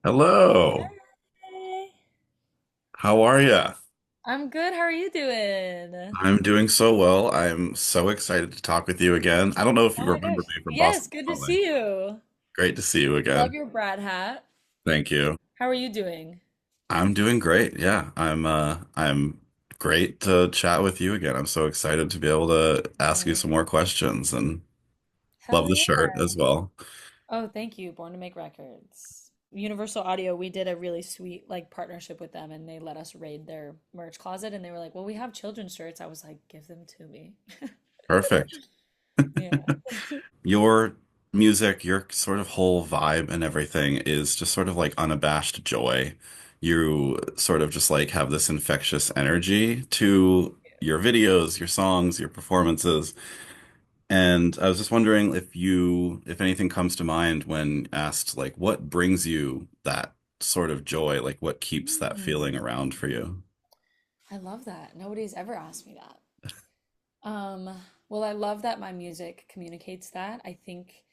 Hello. Hey. How are you? I'm good. How are you doing? I'm doing so well. I'm so excited to talk with you again. I don't know if Oh you my remember gosh. me from Yes, Boston good to Calling. see you. Great to see you Love again. your Brad hat. Thank you. How are you doing? I'm doing great. Yeah, I'm great to chat with you again. I'm so excited to be able to ask you Oh, some more questions and love hell the yeah. shirt as well. Oh, thank you. Born to Make Records. Universal Audio, we did a really sweet partnership with them and they let us raid their merch closet and they were like, "Well, we have children's shirts." I was like, "Give them to me." Perfect. Yeah. Your music, your sort of whole vibe and everything is just sort of like unabashed joy. You sort of just like have this infectious energy to your videos, your songs, your performances. And I was just wondering if anything comes to mind when asked, like, what brings you that sort of joy? Like, what keeps that feeling Hmm. around for you? I love that. Nobody's ever asked me that. Um, well, I love that my music communicates that. I think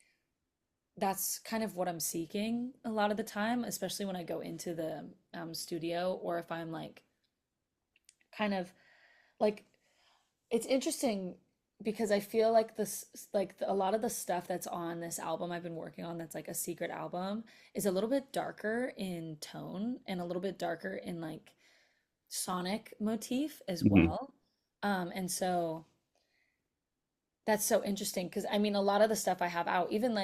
that's kind of what I'm seeking a lot of the time, especially when I go into the studio or if I'm kind of like it's interesting because I feel like a lot of the stuff that's on this album I've been working on that's like a secret album is a little bit darker in tone and a little bit darker in sonic motif as Hmm. well. And so that's so interesting because I mean, a lot of the stuff I have out, even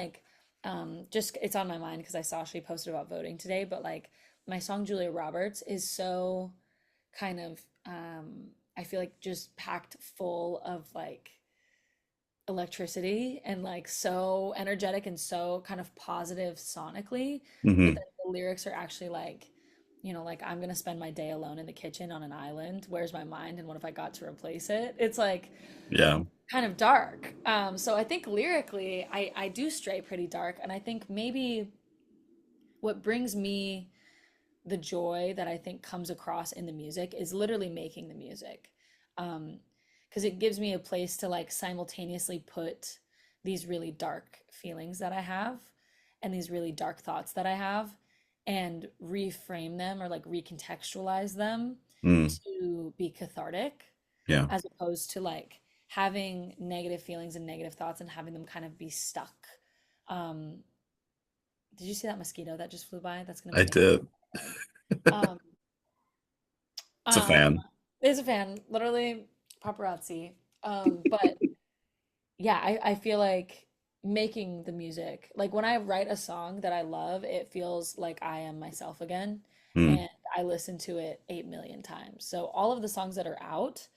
just it's on my mind because I saw she posted about voting today, but like my song Julia Roberts is so kind of, I feel like just packed full of electricity and like so energetic and so kind of positive sonically. But Hmm. then the lyrics are actually like I'm gonna spend my day alone in the kitchen on an island. Where's my mind? And what if I got to replace it? It's like Yeah. kind of dark. So I think lyrically, I do stray pretty dark, and I think maybe what brings me the joy that I think comes across in the music is literally making the music, because it gives me a place to like simultaneously put these really dark feelings that I have and these really dark thoughts that I have and reframe them or like recontextualize them Mm. to be cathartic Yeah. as opposed to like having negative feelings and negative thoughts and having them kind of be stuck. Um, did you see that mosquito that just flew by? That's gonna I make everyone did. sad. Um, It's a um, fan. is a fan, literally paparazzi. But yeah, I feel like making the music, like when I write a song that I love, it feels like I am myself again. Mm. And I listen to it 8 million times. So all of the songs that are out,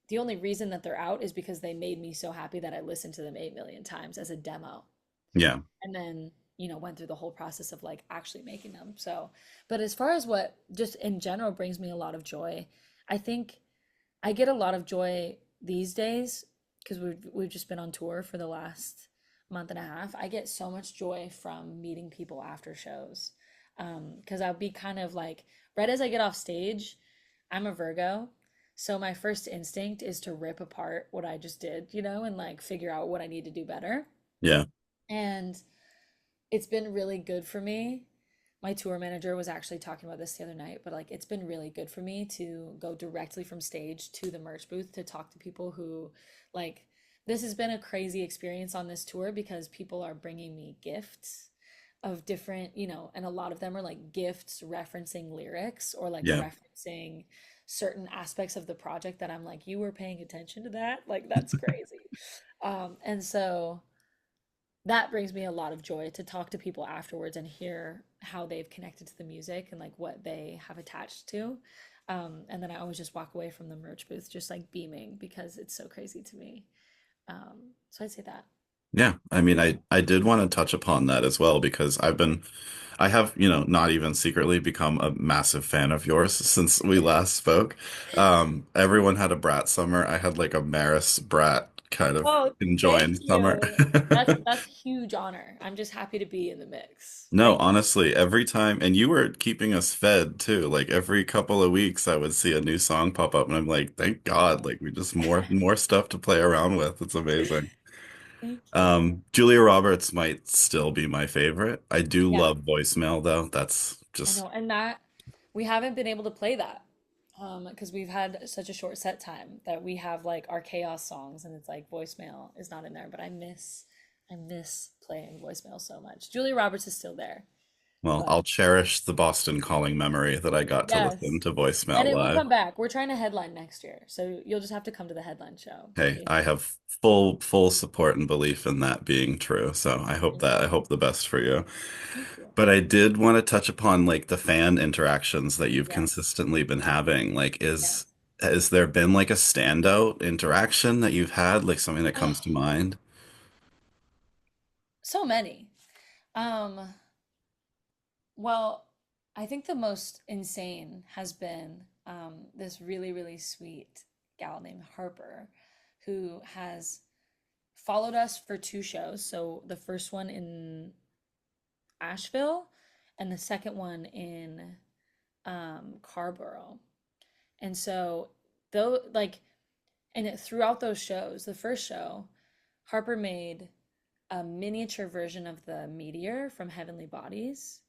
the only reason that they're out is because they made me so happy that I listened to them 8 million times as a demo Yeah. and then, went through the whole process of like actually making them. So, but as far as what just in general brings me a lot of joy, I think I get a lot of joy these days because we've just been on tour for the last month and a half. I get so much joy from meeting people after shows. Because I'll be kind of like right as I get off stage, I'm a Virgo. So my first instinct is to rip apart what I just did, and like figure out what I need to do better. Yeah. And it's been really good for me. My tour manager was actually talking about this the other night, but like it's been really good for me to go directly from stage to the merch booth to talk to people who like this has been a crazy experience on this tour because people are bringing me gifts of different, and a lot of them are like gifts referencing lyrics or like Yeah. referencing certain aspects of the project that I'm like, you were paying attention to that? Like that's crazy. And so that brings me a lot of joy to talk to people afterwards and hear how they've connected to the music and like what they have attached to. And then I always just walk away from the merch booth just like beaming because it's so crazy to me. So I'd say that. Yeah, I mean, I did want to touch upon that as well because I have, not even secretly become a massive fan of yours since we last spoke. Everyone had a brat summer. I had like a Maris brat kind of Oh, thank enjoying summer. you. That's a huge honor. I'm just happy to be in the mix. No, Thank you. honestly, every time, and you were keeping us fed too. Like every couple of weeks, I would see a new song pop up, and I'm like, thank God, like we just more stuff to play around with. It's amazing. Thank you. Julia Roberts might still be my favorite. I do Yeah, love voicemail though. That's I just know. And that we haven't been able to play that because we've had such a short set time that we have like our chaos songs and it's like voicemail is not in there. But I miss playing voicemail so much. Julia Roberts is still there, well, but I'll cherish the Boston Calling memory that I got to listen yes. to And voicemail it will live. come back. We're trying to headline next year. So you'll just have to come to the headline show. It'll Hey, be I have full support and belief in that being true. So thank you. I hope the best for you. Thank you. But I did want to touch upon like the fan interactions that you've Yes. consistently been having. Like, Yes. has there been like a standout interaction that you've had, like something that comes to Oh, mind? so many. Um, well, I think the most insane has been this really, really sweet gal named Harper who has followed us for two shows. So the first one in Asheville and the second one in Carborough. And so though like throughout those shows, the first show, Harper made a miniature version of the meteor from Heavenly Bodies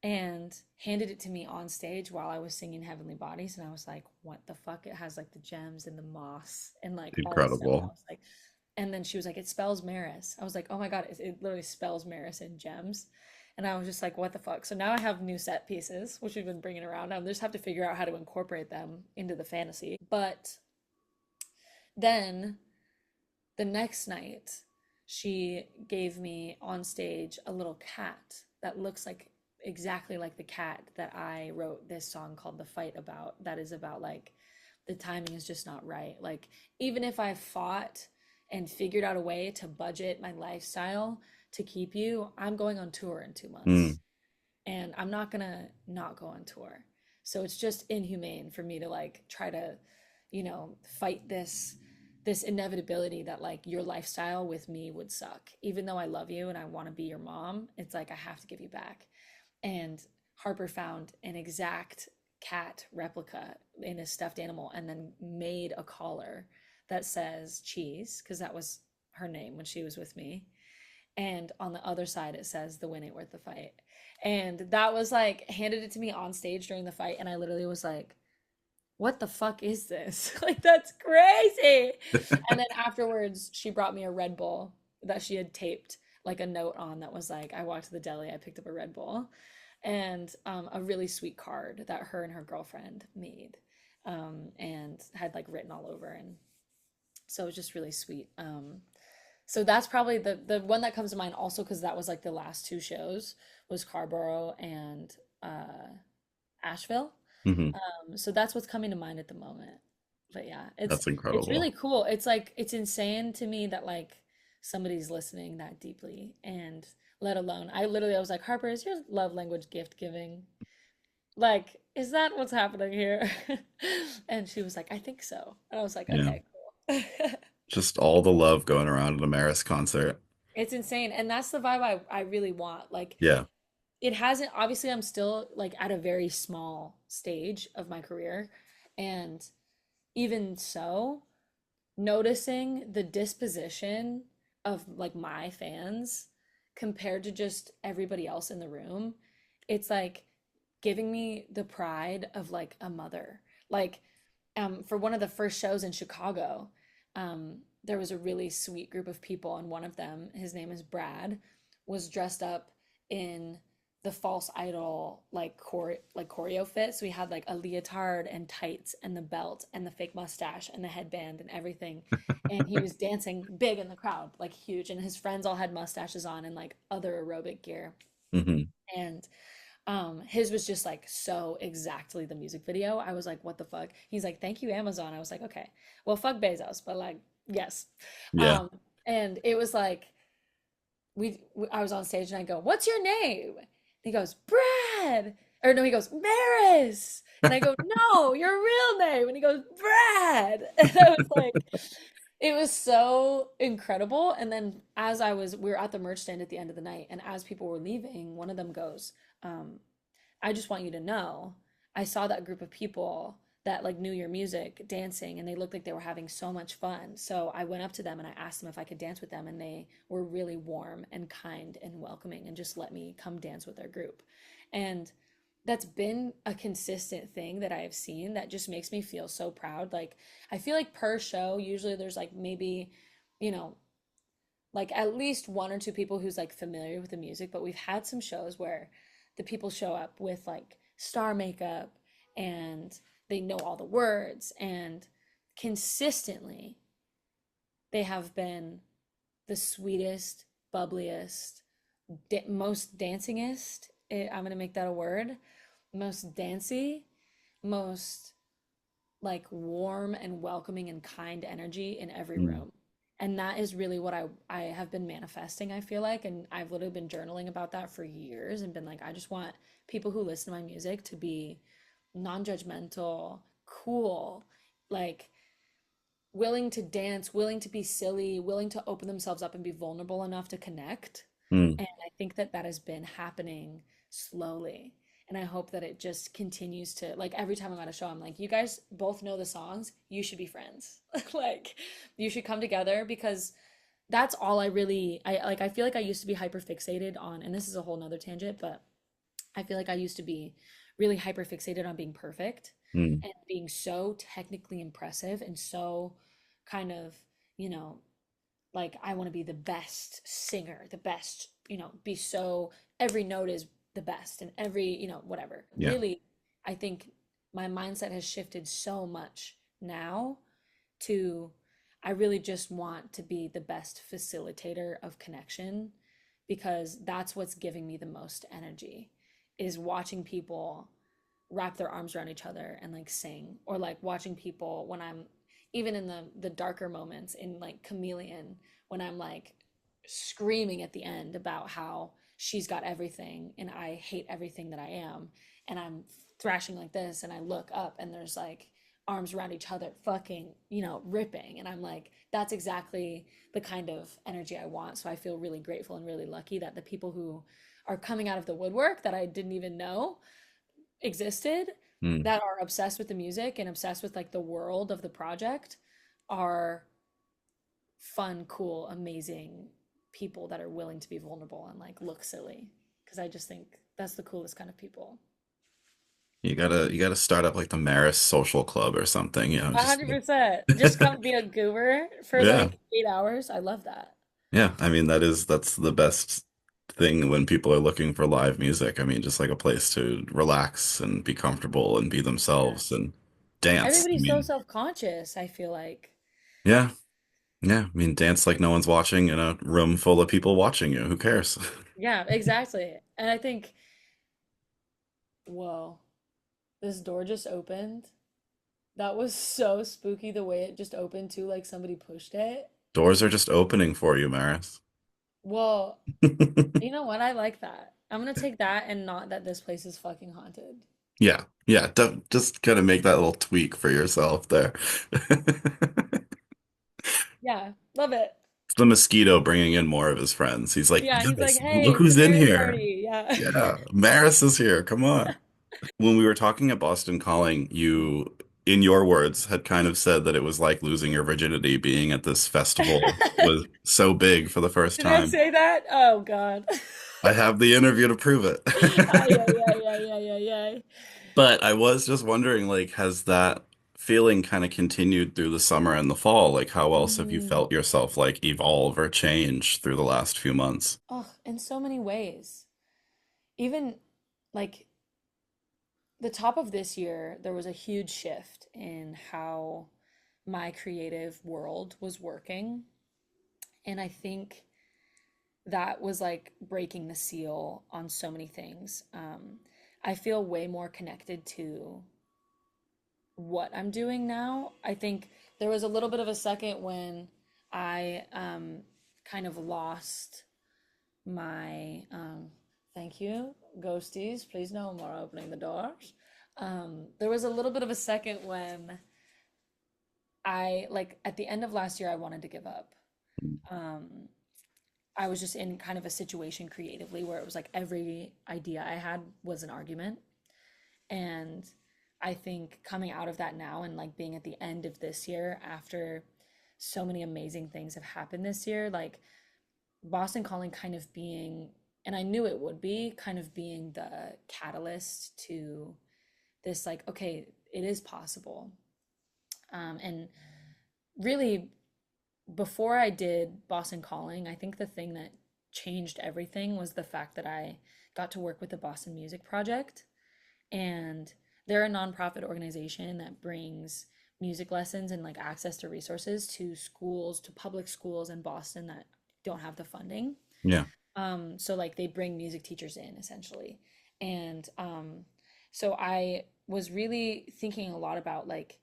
and handed it to me on stage while I was singing Heavenly Bodies. And I was like, what the fuck? It has like the gems and the moss and like all this stuff. And I Incredible. was like, and then she was like, it spells Maris. I was like, oh my God, it literally spells Maris in gems. And I was just like, what the fuck? So now I have new set pieces, which we've been bringing around. I just have to figure out how to incorporate them into the fantasy. But then the next night, she gave me on stage a little cat that looks like exactly like the cat that I wrote this song called The Fight about. That is about like the timing is just not right. Like, even if I fought and figured out a way to budget my lifestyle to keep you, I'm going on tour in 2 months Mm, and I'm not gonna not go on tour. So it's just inhumane for me to like try to, fight this inevitability that like your lifestyle with me would suck. Even though I love you and I want to be your mom, it's like I have to give you back. And Harper found an exact cat replica in a stuffed animal and then made a collar that says cheese because that was her name when she was with me, and on the other side it says the win ain't worth the fight. And that was like handed it to me on stage during the fight and I literally was like, what the fuck is this? Like, that's crazy. And then afterwards she brought me a Red Bull that she had taped like a note on that was like, I walked to the deli, I picked up a Red Bull, and a really sweet card that her and her girlfriend made, and had like written all over. And so it was just really sweet. So that's probably the one that comes to mind also because that was like the last two shows was Carborough and Asheville. hmm. So that's what's coming to mind at the moment. But yeah, That's it's incredible. really cool. It's like it's insane to me that like somebody's listening that deeply, and let alone I was like, Harper, is your love language gift giving? Like, is that what's happening here? And she was like, I think so. And I was like, Yeah. okay, cool. Just all the love going around at a Maris concert. It's insane. And that's the vibe I really want. Like, Yeah. it hasn't, obviously, I'm still like at a very small stage of my career. And even so, noticing the disposition of like my fans compared to just everybody else in the room, it's like giving me the pride of like a mother. Like, for one of the first shows in Chicago, there was a really sweet group of people, and one of them, his name is Brad, was dressed up in the false idol like choreo fit. So he had like a leotard and tights and the belt and the fake mustache and the headband and everything. And he was dancing big in the crowd, like huge. And his friends all had mustaches on and like other aerobic gear. Hmm. And his was just like so exactly the music video. I was like, what the fuck? He's like, thank you, Amazon. I was like, okay, well, fuck Bezos, but like, yes. Yeah. Um, and it was like I was on stage and I go, what's your name? And he goes, Brad. Or no, he goes, Maris. And I go, no, your real name. And he goes, Brad. And I was like, it was so incredible. And then we were at the merch stand at the end of the night, and as people were leaving, one of them goes, I just want you to know, I saw that group of people that like knew your music dancing, and they looked like they were having so much fun. So I went up to them and I asked them if I could dance with them, and they were really warm and kind and welcoming and just let me come dance with their group. And that's been a consistent thing that I have seen that just makes me feel so proud. Like I feel like per show, usually there's like maybe, you know, like at least one or two people who's like familiar with the music, but we've had some shows where the people show up with like star makeup and they know all the words, and consistently they have been the sweetest, bubbliest, most dancingest. I'm gonna make that a word. Most dancy, most like warm and welcoming and kind energy in every Mm. room. And that is really what I have been manifesting, I feel like. And I've literally been journaling about that for years and been like, I just want people who listen to my music to be non-judgmental, cool, like willing to dance, willing to be silly, willing to open themselves up and be vulnerable enough to connect. Mm. And I think that that has been happening slowly. And I hope that it just continues to, like, every time I'm at a show, I'm like, you guys both know the songs. You should be friends. Like, you should come together because that's all I really, I feel like I used to be hyper fixated on, and this is a whole nother tangent, but I feel like I used to be really hyper fixated on being perfect Mm. and being so technically impressive and so kind of, you know, like I want to be the best singer, the best, be so every note is the best and every, whatever. Yeah. Really, I think my mindset has shifted so much now to I really just want to be the best facilitator of connection because that's what's giving me the most energy is watching people wrap their arms around each other and like sing, or like watching people when I'm even in the darker moments in like Chameleon, when I'm like screaming at the end about how she's got everything and I hate everything that I am, and I'm thrashing like this and I look up and there's like arms around each other fucking, ripping, and I'm like that's exactly the kind of energy I want. So I feel really grateful and really lucky that the people who are coming out of the woodwork that I didn't even know existed, Mm. that are obsessed with the music and obsessed with like the world of the project, are fun, cool, amazing people that are willing to be vulnerable and like look silly. Because I just think that's the coolest kind of people. You gotta start up like the Maris social club or something, just 100%. Just come be a goober for yeah. like 8 hours. I love that. Yeah. I mean that's the best thing when people are looking for live music. I mean, just like a place to relax and be comfortable and be Yeah. themselves and dance. I Everybody's so mean, self-conscious, I feel like. yeah. Yeah. I mean, dance like no one's watching in a room full of people watching you. Who cares? Yeah, exactly. And I think, whoa, this door just opened. That was so spooky the way it just opened too, like somebody pushed it. Doors are just opening for you, Maris. Well, you know what? I like that. I'm gonna take that and not that this place is fucking haunted. Yeah. Yeah. Don't, just gotta make that little tweak for yourself there. Yeah, love it. It's the mosquito bringing in more of his friends. He's like, Yeah, he's like, yes, look hey, who's in prepare the here. party. Yeah. Yeah, Maris is here. Come on. When we were talking at Boston Calling, you, in your words, had kind of said that it was like losing your virginity being at this festival was so big for the first Did I time. say that? Oh God. I have the interview to prove it. Ay, ay, ay, ay, ay, ay, ay. But I was just wondering, like, has that feeling kind of continued through the summer and the fall? Like, how else have you Mm. felt yourself like evolve or change through the last few months? Oh, in so many ways. Even like the top of this year, there was a huge shift in how my creative world was working. And I think that was like breaking the seal on so many things. I feel way more connected to what I'm doing now. I think there was a little bit of a second when I kind of lost my thank you, ghosties. Please no more opening the doors. There was a little bit of a second when I like at the end of last year I wanted to give up. Um, I was just in kind of a situation creatively where it was like every idea I had was an argument. And I think coming out of that now and like being at the end of this year after so many amazing things have happened this year, like Boston Calling kind of being, and I knew it would be, kind of being the catalyst to this, like, okay, it is possible. And really, before I did Boston Calling, I think the thing that changed everything was the fact that I got to work with the Boston Music Project. And they're a nonprofit organization that brings music lessons and like access to resources to schools, to public schools in Boston that don't have the funding. Yeah. So like they bring music teachers in essentially. And so I was really thinking a lot about like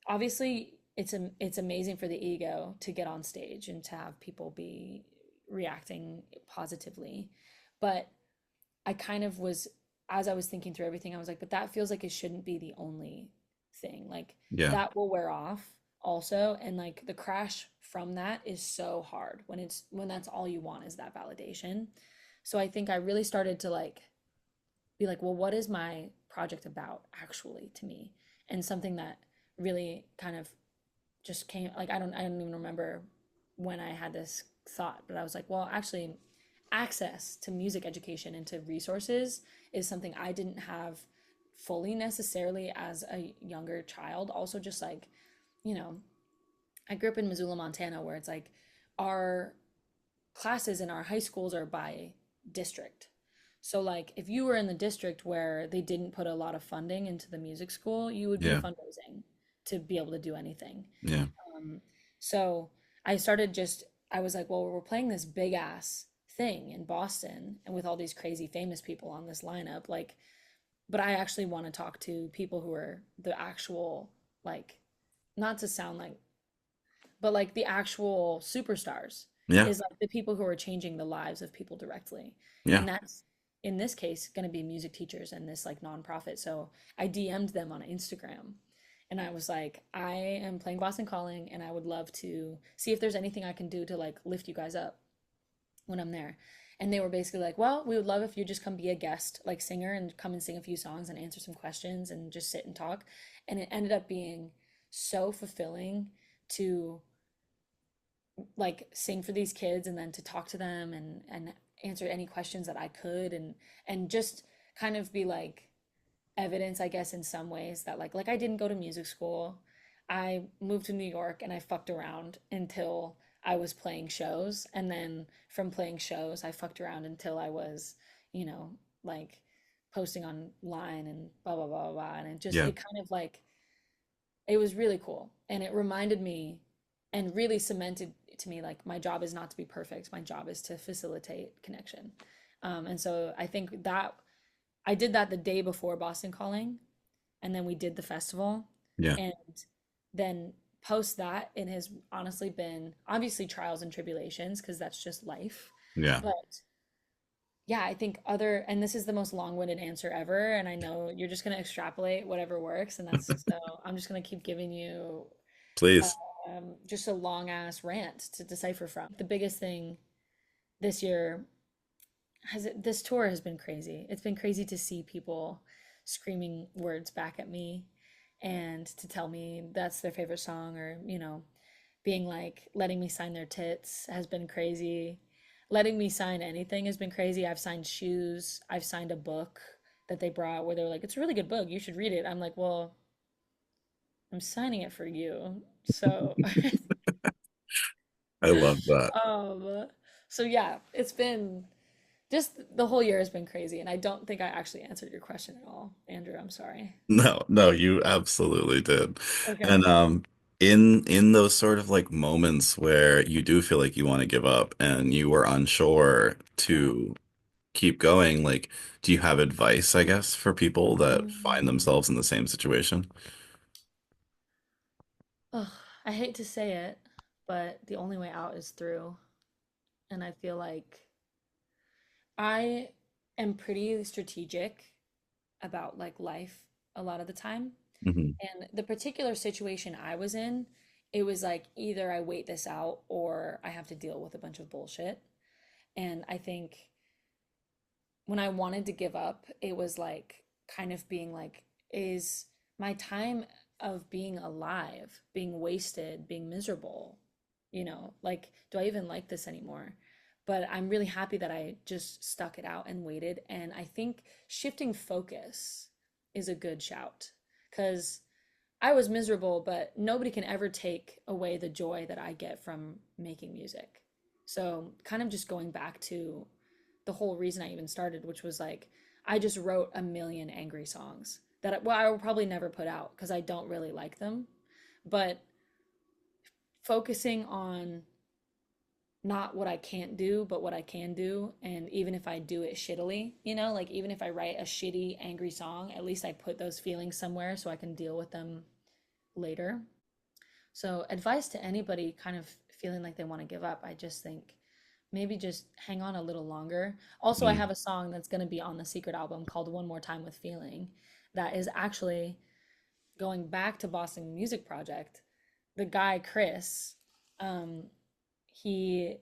obviously it's amazing for the ego to get on stage and to have people be reacting positively. But I kind of was, as I was thinking through everything, I was like, but that feels like it shouldn't be the only thing. Like Yeah. that will wear off also. And like the crash from that is so hard when when that's all you want is that validation. So I think I really started to like be like, well, what is my project about actually to me? And something that really kind of just came like I don't even remember when I had this thought, but I was like, well, actually access to music education and to resources is something I didn't have fully necessarily as a younger child. Also just like, you know, I grew up in Missoula, Montana, where it's like our classes in our high schools are by district. So like if you were in the district where they didn't put a lot of funding into the music school, you would be Yeah. fundraising to be able to do anything. Yeah. Um, so I started just, I was like, well, we're playing this big ass thing in Boston and with all these crazy famous people on this lineup, like, but I actually want to talk to people who are the actual, like, not to sound like, but like the actual superstars Yeah. is like the people who are changing the lives of people directly. Yeah. And that's in this case going to be music teachers and this like nonprofit. So I DM'd them on Instagram and I was like, I am playing Boston Calling and I would love to see if there's anything I can do to like lift you guys up when I'm there. And they were basically like, well, we would love if you just come be a guest, like singer, and come and sing a few songs and answer some questions and just sit and talk. And it ended up being so fulfilling to like sing for these kids and then to talk to them and answer any questions that I could and just kind of be like evidence, I guess, in some ways that like I didn't go to music school. I moved to New York and I fucked around until I was playing shows. And then from playing shows, I fucked around until I was, you know, like posting online and blah, blah, blah, blah, blah. And it just, Yeah. it kind of like, it was really cool. And it reminded me and really cemented to me like my job is not to be perfect. My job is to facilitate connection. And so I think that I did that the day before Boston Calling, and then we did the festival. Yeah. And then post that, it has honestly been obviously trials and tribulations because that's just life. Yeah. But yeah, I think other, and this is the most long-winded answer ever, and I know you're just going to extrapolate whatever works, and that's so I'm just going to keep giving you Please. just a long ass rant to decipher from. The biggest thing this year this tour has been crazy. It's been crazy to see people screaming words back at me and to tell me that's their favorite song or, you know, being like letting me sign their tits has been crazy. Letting me sign anything has been crazy. I've signed shoes. I've signed a book that they brought where they're like, it's a really good book. You should read it. I'm like, well, I'm signing it for you. So, I love that. um, so yeah, it's been just the whole year has been crazy, and I don't think I actually answered your question at all, Andrew. I'm sorry. No, no, you absolutely did. Okay. And in those sort of like moments where you do feel like you want to give up and you were unsure Yeah. to keep going, like do you have advice, I guess, for people that find Mm. themselves in the same situation? Ugh, I hate to say it, but the only way out is through. And I feel like I am pretty strategic about like life a lot of the time. Hmm. And the particular situation I was in, it was like either I wait this out or I have to deal with a bunch of bullshit. And I think when I wanted to give up, it was like kind of being like, is my time of being alive, being wasted, being miserable, like, do I even like this anymore? But I'm really happy that I just stuck it out and waited. And I think shifting focus is a good shout because I was miserable, but nobody can ever take away the joy that I get from making music. So, kind of just going back to the whole reason I even started, which was like, I just wrote a million angry songs that, well, I will probably never put out because I don't really like them. But focusing on not what I can't do, but what I can do. And even if I do it shittily, like even if I write a shitty, angry song, at least I put those feelings somewhere so I can deal with them later. So, advice to anybody kind of feeling like they want to give up, I just think maybe just hang on a little longer. Also, I Mm. have a song that's going to be on the Secret album called One More Time with Feeling that is actually going back to Boston Music Project. The guy, Chris, um, he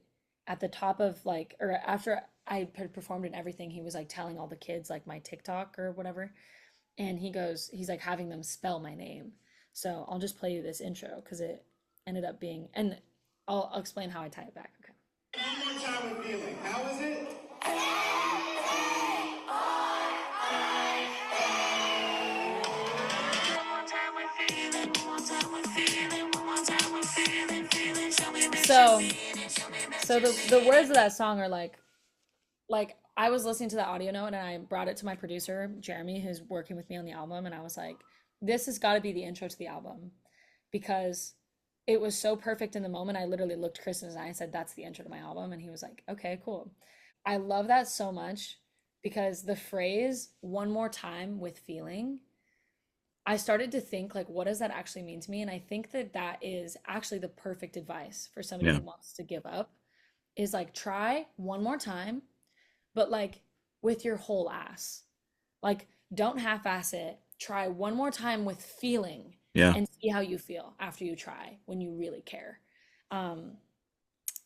at the top of like, or after I had performed and everything, he was like telling all the kids like my TikTok or whatever. And he's like having them spell my name. So I'll just play you this intro because it ended up being, and I'll explain how I tie it back. Okay. One more time with feeling. How is it? So, so the words of that song are like I was listening to the audio note and I brought it to my producer, Jeremy, who's working with me on the album, and I was like, this has got to be the intro to the album because it was so perfect in the moment. I literally looked Chris in his eye and said, that's the intro to my album. And he was like, okay, cool. I love that so much because the phrase one more time with feeling, I started to think like, what does that actually mean to me? And I think that that is actually the perfect advice for somebody Yeah. who wants to give up is like, try one more time but like with your whole ass. Like, don't half ass it. Try one more time with feeling Yeah. and see how you feel after you try when you really care. Um,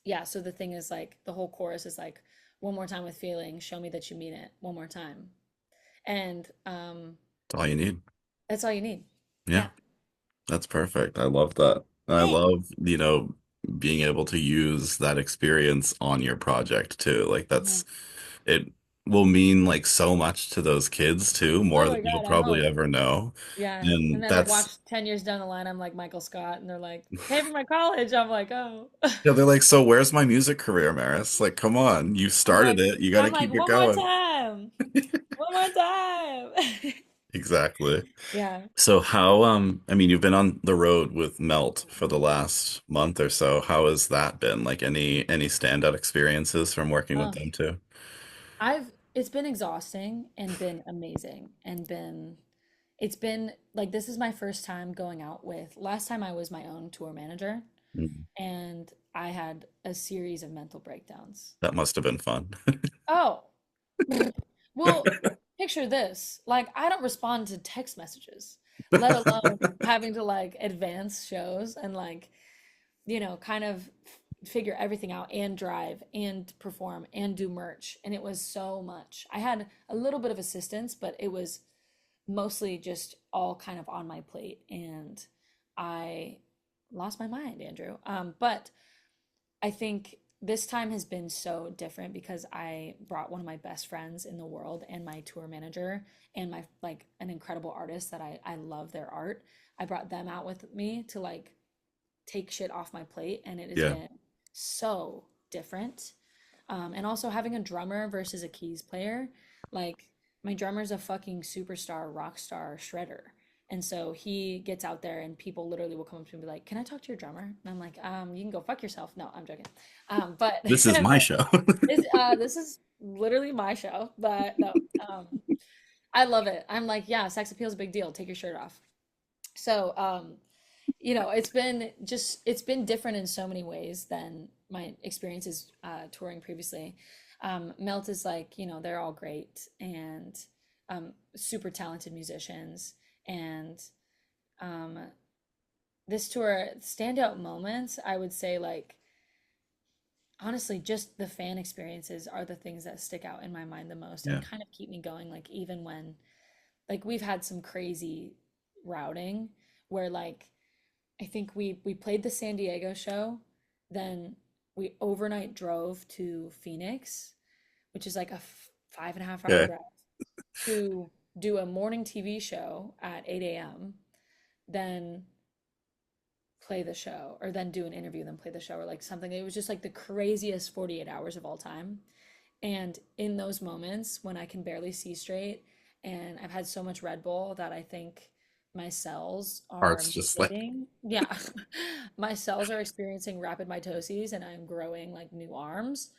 yeah, so the thing is like the whole chorus is like one more time with feeling, show me that you mean it one more time. And That's all you need. that's all you need. Yeah. Yeah. That's perfect. I love that. And I Thanks. love, being able to use that experience on your project too. Like Yeah. it will mean like so much to those kids too, more Oh than my you'll God, I probably hope. ever know. Yeah. And And then like that's, watch 10 years down the line, I'm like Michael Scott, and they're like, pay for my college. I'm like, oh. yeah, they're like, so where's my music career, Maris? Like, come on, you I'm started like, it. You got to I'm like, keep it one more going. time. One more time. Exactly. Yeah. So I mean, you've been on the road with Melt for the last month or so. How has that been? Like any standout experiences from working with Oh, them too? it's been exhausting and been amazing and it's been like, this is my first time going out with, last time I was my own tour manager Mm. and I had a series of mental breakdowns. That must have been fun. Oh, well, picture this. Like, I don't respond to text messages, let alone having to like advance shows and like kind of figure everything out and drive and perform and do merch. And it was so much. I had a little bit of assistance, but it was mostly just all kind of on my plate. And I lost my mind, Andrew. But I think this time has been so different because I brought one of my best friends in the world and my tour manager and my like an incredible artist that I love their art. I brought them out with me to like take shit off my plate, and it has Yeah. been so different. And also having a drummer versus a keys player, like my drummer's a fucking superstar, rock star, shredder. And so he gets out there and people literally will come up to him and be like, "Can I talk to your drummer?" And I'm like, you can go fuck yourself." No, I'm joking. But This is my but show. this is literally my show. But no, I love it. I'm like, yeah, sex appeal is a big deal. Take your shirt off. So it's been different in so many ways than my experiences touring previously. Melt is like, they're all great and super talented musicians. And um, this tour, standout moments, I would say, like, honestly, just the fan experiences are the things that stick out in my mind the most and Yeah. kind of keep me going. Like, even when, like, we've had some crazy routing where like I think we played the San Diego show, then we overnight drove to Phoenix, which is like a 5.5 hour Okay. drive, to do a morning TV show at 8 a.m., then play the show, or then do an interview, then play the show, or like something. It was just like the craziest 48 hours of all time. And in those moments when I can barely see straight and I've had so much Red Bull that I think my cells are Heart's just like, mutating. Yeah. My cells are experiencing rapid mitoses and I'm growing like new arms.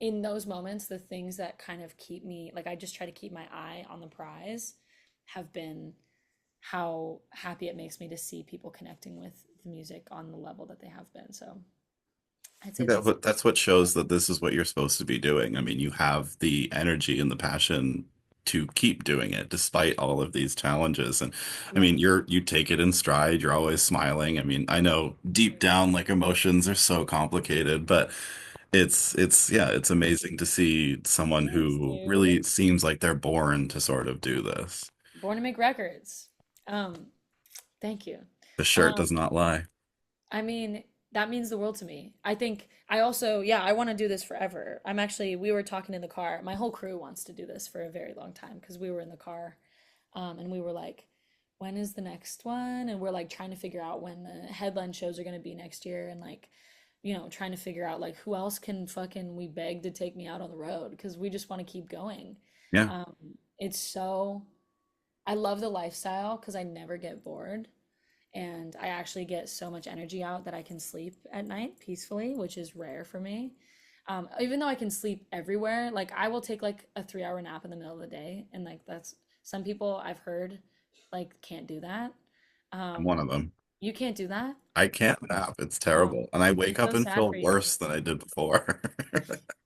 In those moments, the things that kind of keep me, like I just try to keep my eye on the prize, have been how happy it makes me to see people connecting with the music on the level that they have been. So I'd say that's that's what shows that this is what you're supposed to be doing. I mean, you have the energy and the passion to keep doing it despite all of these challenges. And I yeah. mean, you take it in stride. You're always smiling. I mean, I know deep down, like emotions are so complicated, but yeah, it's amazing to see someone Thanks, who dude. really seems like they're born to sort of do this. Born to make records. Um, Thank you. The shirt Um, does not lie. I mean, that means the world to me. I think I also, yeah, I want to do this forever. I'm actually, we were talking in the car. My whole crew wants to do this for a very long time because we were in the car, and we were like, when is the next one? And we're like trying to figure out when the headline shows are going to be next year and like, trying to figure out like who else can fucking we beg to take me out on the road because we just want to keep going. Yeah. Um, it's so, I love the lifestyle because I never get bored and I actually get so much energy out that I can sleep at night peacefully, which is rare for me. Even though I can sleep everywhere, like I will take like a 3 hour nap in the middle of the day, and like that's some people I've heard like can't do that. I'm one Um, of them. you can't do that? I can't nap. It's Oh, terrible. And I I'm wake up so and sad feel for you. worse than I did before.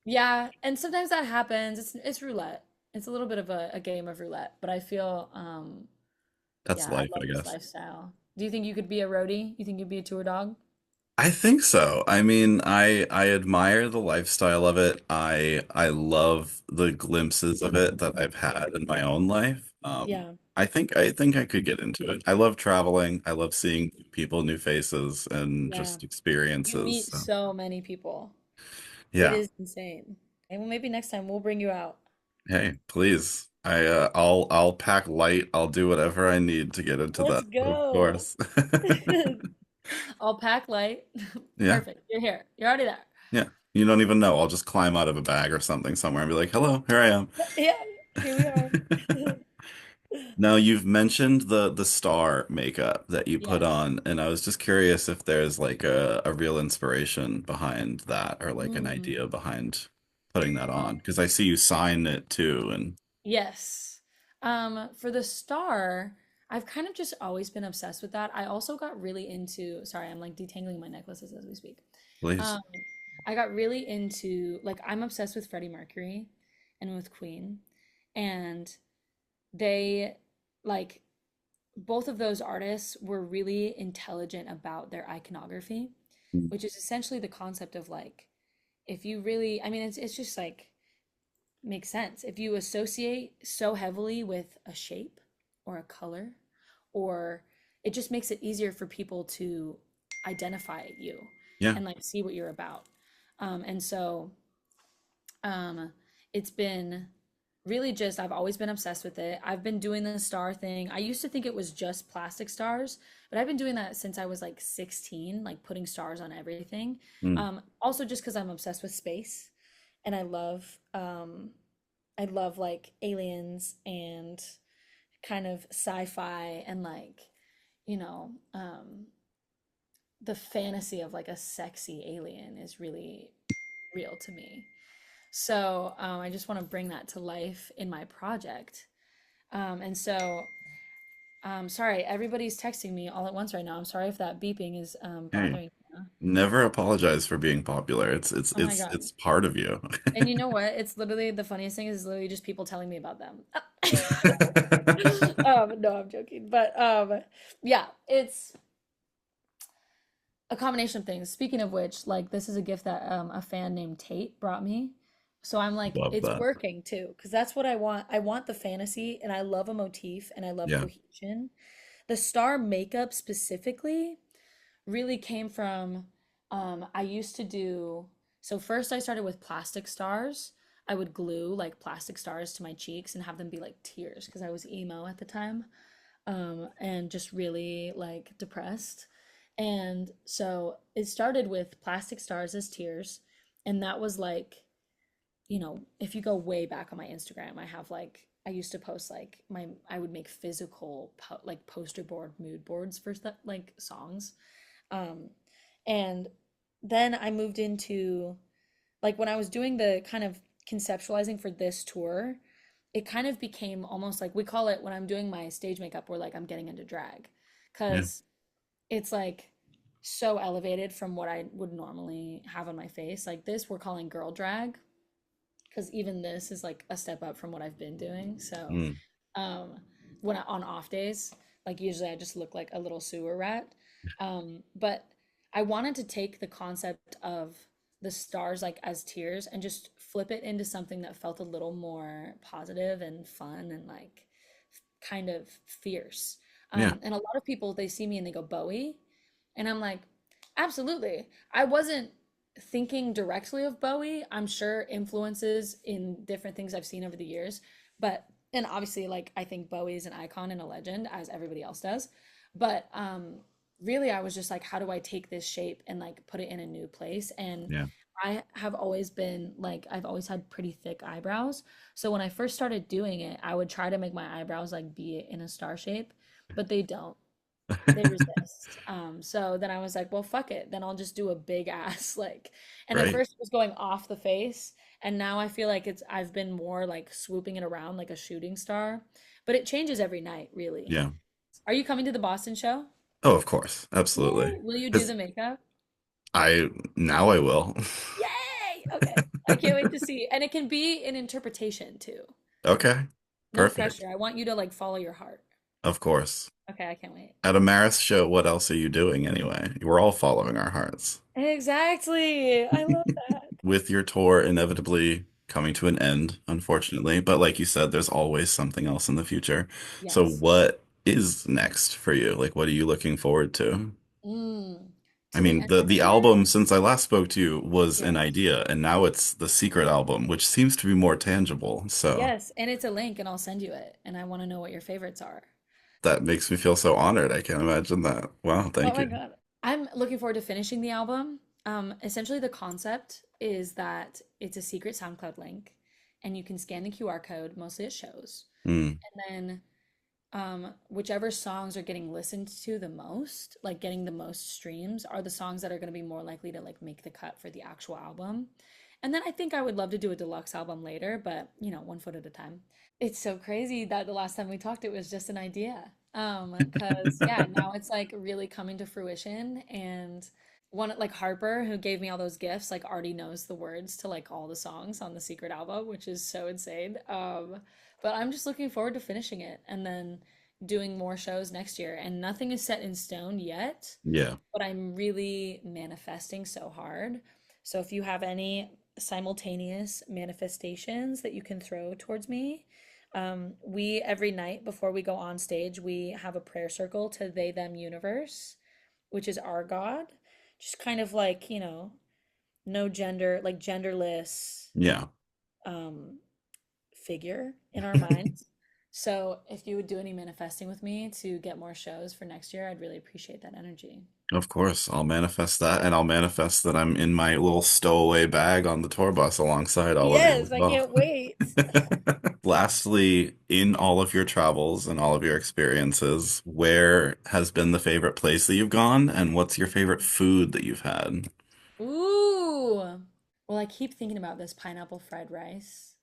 Yeah, and sometimes that happens. It's roulette. It's a little bit of a game of roulette, but I feel That's yeah, I life, love I this guess. lifestyle. Do you think you could be a roadie? You think you'd be a tour dog? I think so. I mean, I admire the lifestyle of it. I love the glimpses of it that I've had in my own life. Yeah. I think I could get into it. I love traveling. I love seeing people, new faces, and Yeah. just You experiences. meet So, so many people. It yeah. is insane. And well, maybe next time we'll bring you out. Hey, please. I'll pack light. I'll do whatever I need to get into Let's that, of go. course. I'll pack light. Yeah. Perfect. You're here. You're already there. Yeah. You don't even know. I'll just climb out of a bag or something somewhere and be like, "Hello, here I am." Yeah, here we are. Now you've mentioned the star makeup that you put Yes. on, and I was just curious if there's like a real inspiration behind that or like an Mm. idea behind putting that Uh, on. Because I see you sign it too, and yes. For the star, I've kind of just always been obsessed with that. I also got really into, sorry, I'm like detangling my necklaces as we speak. please. Um, I got really into like I'm obsessed with Freddie Mercury and with Queen, and they like both of those artists were really intelligent about their iconography, which is essentially the concept of like if you really, I mean, it's just like makes sense. If you associate so heavily with a shape or a color, or it just makes it easier for people to identify you Yeah. and like see what you're about. And so um, it's been really just, I've always been obsessed with it. I've been doing the star thing. I used to think it was just plastic stars, but I've been doing that since I was like 16, like putting stars on everything. Mm. Also just because I'm obsessed with space and I love like aliens and kind of sci-fi and like, you know, the fantasy of like a sexy alien is really real to me. So I just want to bring that to life in my project. And so, sorry, everybody's texting me all at once right now. I'm sorry if that beeping is Hey, bothering you. never apologize for being popular. Oh my God. It's part of you. And you know what? It's literally the funniest thing is literally just people telling me about them. No, I'm joking. But yeah, it's a combination of things. Speaking of which, like this is a gift that a fan named Tate brought me So I'm like, Love it's that. working too, because that's what I want. I want the fantasy and I love a motif and I love Yeah. cohesion. The star makeup specifically really came from I used to do so first I started with plastic stars. I would glue like plastic stars to my cheeks and have them be like tears because I was emo at the time. And just really like depressed. And so it started with plastic stars as tears. And that was like, if you go way back on my Instagram, I have like, I used to post like I would make physical like poster board mood boards for stuff like songs. Um, and then I moved into like when I was doing the kind of conceptualizing for this tour, it kind of became almost like we call it when I'm doing my stage makeup, we're like I'm getting into drag Yeah. because it's like so elevated from what I would normally have on my face. Like this, we're calling girl drag because even this is like a step up from what I've been doing. So, Mm. um, when on off days, like usually I just look like a little sewer rat. But I wanted to take the concept of the stars like as tears and just flip it into something that felt a little more positive and fun and like kind of fierce. Yeah. And a lot of people they see me and they go Bowie, and I'm like, absolutely. I wasn't thinking directly of Bowie. I'm sure influences in different things I've seen over the years, but and obviously like I think Bowie is an icon and a legend as everybody else does. But really I was just like how do I take this shape and like put it in a new place? And Yeah. I have always been like I've always had pretty thick eyebrows. So when I first started doing it, I would try to make my eyebrows like be in a star shape, but they don't. They resist. So then I was like, well, fuck it. Then I'll just do a big ass like. And at Right. first it was going off the face, and now I feel like I've been more like swooping it around like a shooting star. But it changes every night, really. Yeah. Are you coming to the Boston show? Oh, of course. Absolutely. Yay! Will you do Because the makeup? I now I will. Yay! Okay. I can't wait to see. And it can be an interpretation too. Okay. No Perfect. pressure. I want you to like follow your heart. Of course. Okay, I can't wait. At a Maris show, what else are you doing anyway? We're all following our hearts. Exactly. I love that. With your tour inevitably coming to an end, unfortunately, but like you said, there's always something else in the future. So Yes. what is next for you? Like, what are you looking forward to? Mm. I To the mean, end of the the year? album since I last spoke to you was an Yes. idea, and now it's the secret album, which seems to be more tangible. So Yes, and it's a link and I'll send you it. And I want to know what your favorites are. that makes me feel so honored. I can't imagine that. Wow, Oh thank my you. God. I'm looking forward to finishing the album. Essentially the concept is that it's a secret SoundCloud link and you can scan the QR code, mostly it shows. Mm, And then whichever songs are getting listened to the most, like getting the most streams, are the songs that are going to be more likely to like make the cut for the actual album. And then I think I would love to do a deluxe album later, but one foot at a time. It's so crazy that the last time we talked, it was just an idea. Because yeah, now it's like really coming to fruition. And one like Harper, who gave me all those gifts, like already knows the words to like all the songs on the secret album, which is so insane. But I'm just looking forward to finishing it and then doing more shows next year. And nothing is set in stone yet, yeah, but I'm really manifesting so hard. So if you have any simultaneous manifestations that you can throw towards me, we every night before we go on stage, we have a prayer circle to they, them universe, which is our God. Just kind of like, no gender, like genderless yeah. um, figure in our minds. So if you would do any manifesting with me to get more shows for next year, I'd really appreciate that energy. Of course, I'll manifest that, and I'll manifest that I'm in my little stowaway bag on the tour bus alongside all of you Yes, as I well. can't wait. Lastly, in all of your travels and all of your experiences, where has been the favorite place that you've gone, and what's your favorite food that you've had? Ooh. Well, I keep thinking about this pineapple fried rice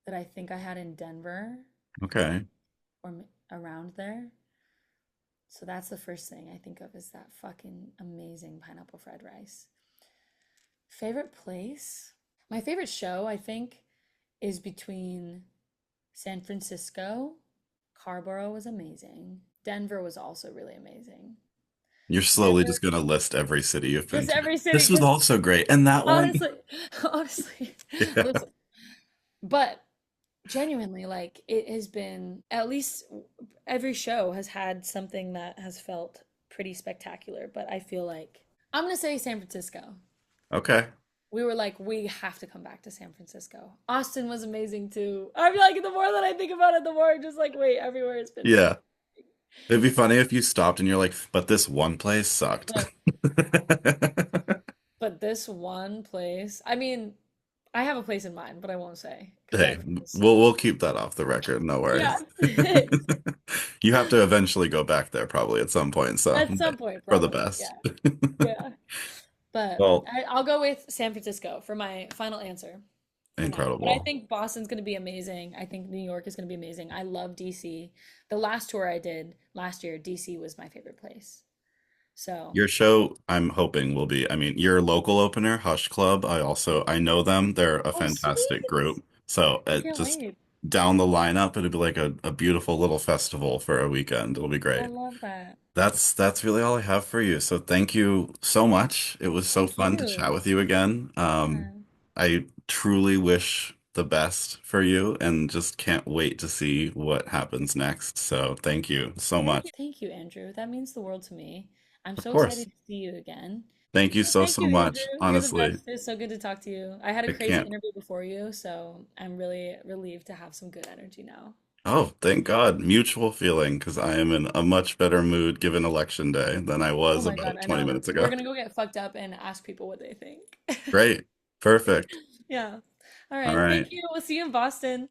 that I think I had in Denver Okay. or around there. So that's the first thing I think of is that fucking amazing pineapple fried rice. Favorite place? My favorite show, I think, is between San Francisco. Carborough was amazing. Denver was also really amazing. You're slowly Denver, just gonna list every city you've been just to. every city, This was because also great, and that one. honestly, honestly, Yeah. listen. But genuinely, like it has been at least every show has had something that has felt pretty spectacular. But I feel like I'm gonna say San Francisco. Okay. We were like, we have to come back to San Francisco. Austin was amazing too. I feel like the more that I think about it, the more I'm just like, wait, everywhere has been Yeah. amazing. It'd be funny if you stopped and you're like, but this one place sucked. But but this one place, I mean, I have a place in mind, but I won't say because Hey, that is we'll keep that off the record, no yeah. worries. You have to eventually go back there probably at some point, so At some point, for the probably. best. Yeah. Yeah. But Well, I'll go with San Francisco for my final answer for now. But I incredible. think Boston's going to be amazing. I think New York is going to be amazing. I love DC. The last tour I did last year, DC was my favorite place. So, Your show, I'm hoping will be, I mean, your local opener, Hush Club, I know them. They're a oh, fantastic sweet. group. So I it can't just wait. down the lineup, it'll be like a beautiful little festival for a weekend. It'll be I great. love that. That's really all I have for you. So thank you so much. It was so Thank fun to chat you. with you again. Yeah. I truly wish the best for you and just can't wait to see what happens next. So thank you so much. Thank you, Andrew. That means the world to me. I'm Of so course. excited to see you again. Thank you So so, thank so you, much. Andrew. You're the Honestly, best. It's so good to talk to you. I had a I crazy can't. interview before you, so I'm really relieved to have some good energy now. Oh, thank God. Mutual feeling because I am in a much better mood given election day than I Oh was my God, about I 20 know. minutes We're ago. gonna go get fucked up and ask people what they think. Great. Perfect. Yeah. All All right. right. Thank you. We'll see you in Boston.